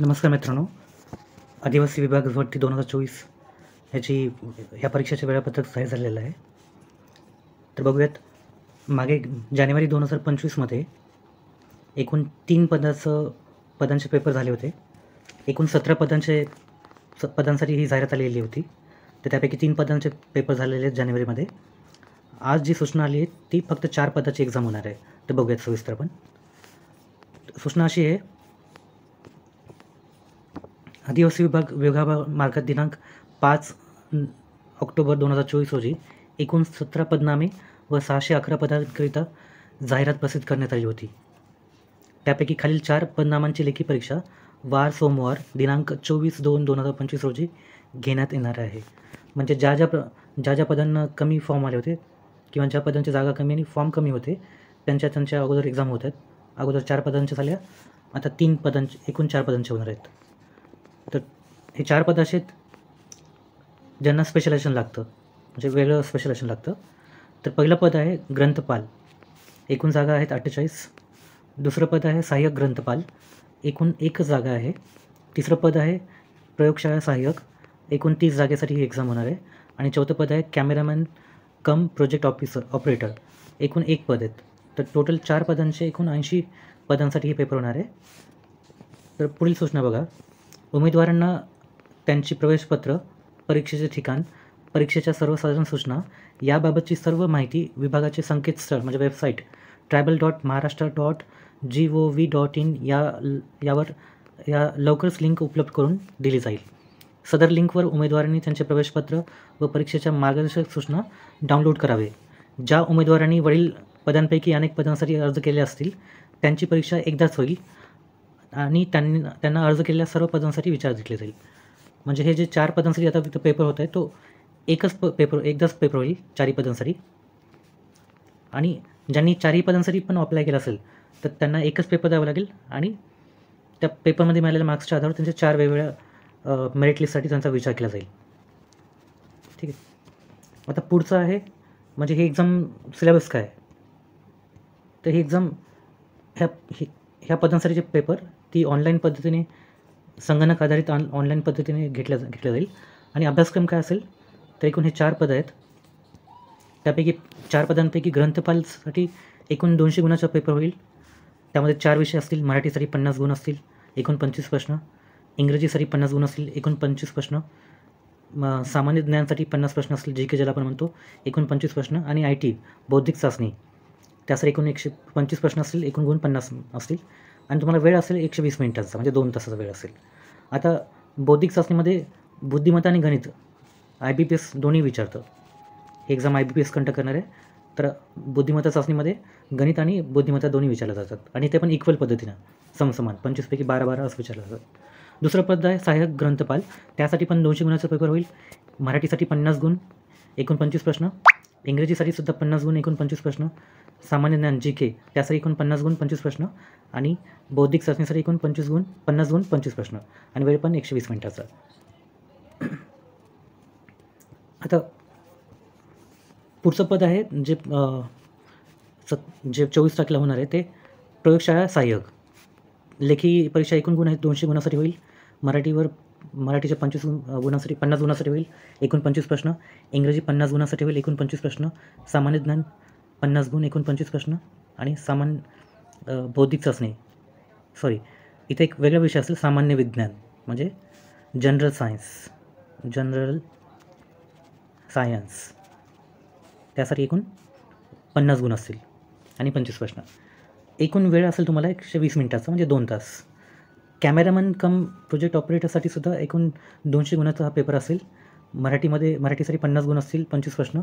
नमस्कार मित्रांनो, आदिवासी विभाग भरती 2024 ह्या परीक्षेचे वेळापत्रक जाहीर झालेलं आहे. तर बघूयात, मागे जानेवारी 2025मध्ये एकूण 3 पदांचे पेपर झाले होते. एकूण 17 पदांसाठी ही जाहिरात आलेली होती. तर त्यापैकी 3 पदांचे पेपर झालेले आहेत जानेवारीमध्ये. आज जी सूचना आली आहे ती फक्त 4 पदाची एक्झाम होणार आहे. तर बघूयात सविस्तर आपण. सूचना अशी आहे, आदिवासी विभागामार्फत दिनांक 5 ऑक्टोबर 2024 रोजी एकूण 17 पदनामे व 611 पदांकरिता जाहिरात प्रसिद्ध करण्यात आली होती. त्यापैकी खालील 4 पदनामांची लेखी परीक्षा वार सोमवार दिनांक 24/2/2025 रोजी घेण्यात येणार आहे. म्हणजे ज्या ज्या कमी फॉर्म आले होते किंवा ज्या पदांची जागा कमी आणि फॉर्म कमी होते त्यांच्या अगोदर एक्झाम होत आहेत. अगोदर 4 पदांच्या झाल्या, आता 3 पदांचे, एकूण 4 पदांचे होणार आहेत. तर हे 4 पद असे ज्यांना स्पेशलायझेशन लागतं, म्हणजे वेगळं स्पेशलायझेशन लागतं. तर पहिलं पद आहे ग्रंथपाल, एकूण जागा आहेत 48. दुसरं पद आहे सहाय्यक ग्रंथपाल, एकूण 1 जागा आहे. तिसरं पद आहे प्रयोगशाळा सहाय्यक, एकूण 30 जागेसाठी ही एक्झाम होणार आहे. आणि चौथं पद आहे कॅमेरामॅन कम प्रोजेक्ट ऑपरेटर, एकूण 1 पद आहेत. तर टोटल 4 पदांचे एकूण 80 पदांसाठी हे पेपर होणार आहे. तर पुढील सूचना बघा, उमेदवारांना त्यांची प्रवेशपत्र, परीक्षेचे ठिकाण, परीक्षेच्या सर्वसाधारण सूचना याबाबतची सर्व माहिती विभागाचे संकेतस्थळ म्हणजे वेबसाईट tribal.maharashtra.gov.in यावर लवकरच लिंक उपलब्ध करून दिली जाईल. सदर लिंकवर उमेदवारांनी त्यांचे प्रवेशपत्र व परीक्षेच्या मार्गदर्शक सूचना डाउनलोड करावे. ज्या उमेदवारांनी वरील पदांपैकी अनेक पदांसाठी अर्ज केले असतील त्यांची परीक्षा एकदाच होईल आणि त्यांना अर्ज केलेल्या सर्व पदांसाठी विचार घेतले जाईल. म्हणजे हे जे 4 पदांसाठी आता तिथं पेपर होत आहे तो एकदाच पेपर होईल 4 पदांसाठी. आणि ज्यांनी 4 पदांसाठी पण अप्लाय केला असेल तर त्यांना एकच पेपर द्यावा लागेल आणि त्या पेपरमध्ये मिळालेल्या मार्क्सच्या आधारावर त्यांच्या 4 वेगवेगळ्या मेरिट लिस्टसाठी त्यांचा विचार केला जाईल. ठीक आहे. आता पुढचं आहे म्हणजे हे एक्झाम सिलेबस काय आहे. तर ही एक्झाम ह्या पदांसाठीचे पेपर ती ऑनलाईन पद्धतीने, संगणक आधारित ऑनलाईन पद्धतीने घेतल्या जाईल. आणि अभ्यासक्रम काय असेल तर एकूण हे 4 पद आहेत. त्यापैकी 4 पदांपैकी ग्रंथपालसाठी एकूण 200 गुणाचा पेपर होईल. त्यामध्ये 4 विषय असतील. मराठीसाठी 50 गुण असतील, एकूण 25 प्रश्न. इंग्रजीसाठी 50 गुण असतील, एकूण 25 प्रश्न. सामान्य ज्ञानासाठी 50 प्रश्न असतील, जी के ज्याला आपण म्हणतो, एकूण 25 प्रश्न. आणि IT बौद्धिक चाचणी त्यासाठी एकूण 125 प्रश्न असतील, एकूण गुण 50 असतील. आणि तुम्हाला वेळ असेल 120 मिनिटांचा, म्हणजे 2 तासाचा वेळ असेल. आता बौद्धिक चाचणीमध्ये बुद्धिमत्ता आणि गणित IBPS दोन्ही विचारतं. हे एक्झाम IBPS कंडक्ट करणार आहे. तर बुद्धिमत्ता चाचणीमध्ये गणित आणि बुद्धिमत्ता दोन्ही विचारल्या जातात आणि ते पण इक्वल पद्धतीनं समसमान 25 पैकी 12 असं विचारलं जातं. दुसरं पद आहे सहाय्यक ग्रंथपाल, त्यासाठी पण 200 गुणाचा पेपर होईल. मराठीसाठी 50 गुण, एकूण 25 प्रश्न. इंग्रजीसाठी सुद्धा 50 गुण, एकूण 25 प्रश्न. सामान्य ज्ञान GK त्यासाठी एकूण 50 गुण, 25 प्रश्न. आणि बौद्धिक चाचणीसाठी एकूण 50 गुण, 25 प्रश्न. आणि वेळ पण 120 मिनिटाचा. आता पुढचं पद आहे जे 24 तारखेला होणार आहे ते प्रयोगशाळा सहाय्यक. लेखी परीक्षा एकूण गुण आहेत 200 गुणासाठी होईल. मराठीच्या 50 गुणासाठी होईल, एकूण 25 प्रश्न. इंग्रजी 50 गुणासाठी होईल, एकूण 25 प्रश्न. सामान्य ज्ञान 50 गुण, एकूण 25 प्रश्न. आणि बौद्धिक चाचणी इथे एक वेगळा विषय असेल, सामान्य विज्ञान म्हणजे जनरल सायन्स त्यासाठी एकूण 50 गुण असतील आणि 25 प्रश्न. एकूण वेळ असेल तुम्हाला 120 मिनिटाचा, म्हणजे 2 तास. कॅमेरामॅन कम प्रोजेक्ट ऑपरेटरसाठी सुद्धा एकूण 200 गुणाचा हा पेपर असेल. मराठीसाठी 50 गुण असतील, 25 प्रश्न.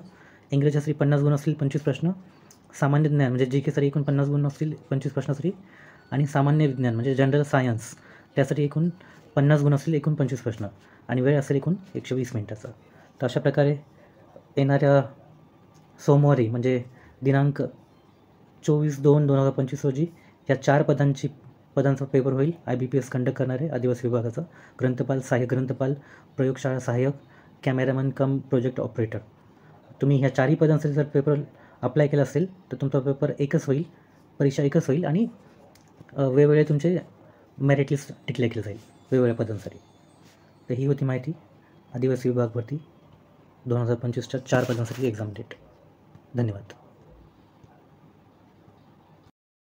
इंग्रजीसाठी 50 गुण असतील, 25 प्रश्न. सामान्य ज्ञान म्हणजे GKसाठी एकूण 50 गुण असतील, 25 प्रश्नासाठी. आणि सामान्य विज्ञान म्हणजे जनरल सायन्स त्यासाठी एकूण 50 गुण असतील, एकूण 25 प्रश्न. आणि वेळ असेल एकूण 120 मिनिटाचा. तर अशा प्रकारे येणाऱ्या सोमवारी म्हणजे दिनांक 24/2/2025 रोजी या 4 पदांचा पेपर होईल. IBPS कंडक्ट करणार आहे आदिवासी विभागाचा. ग्रंथपाल, सहाय्यक ग्रंथपाल, प्रयोगशाळा सहाय्यक, कॅमेरामॅन कम प्रोजेक्ट ऑपरेटर. तुम्ही ह्या 4 पदांसाठी जर पेपर अप्लाय केला असेल तर तुमचा पेपर एकच होईल, परीक्षा एकच होईल आणि वेगवेगळे तुमचे मेरिट लिस्ट डिक्लेअर केलं जाईल. वेगवेगळ्या पदांसाठी. तर ही होती माहिती आदिवासी विभाग भरती 2025च्या 4 पदांसाठी एक्झाम डेट. धन्यवाद.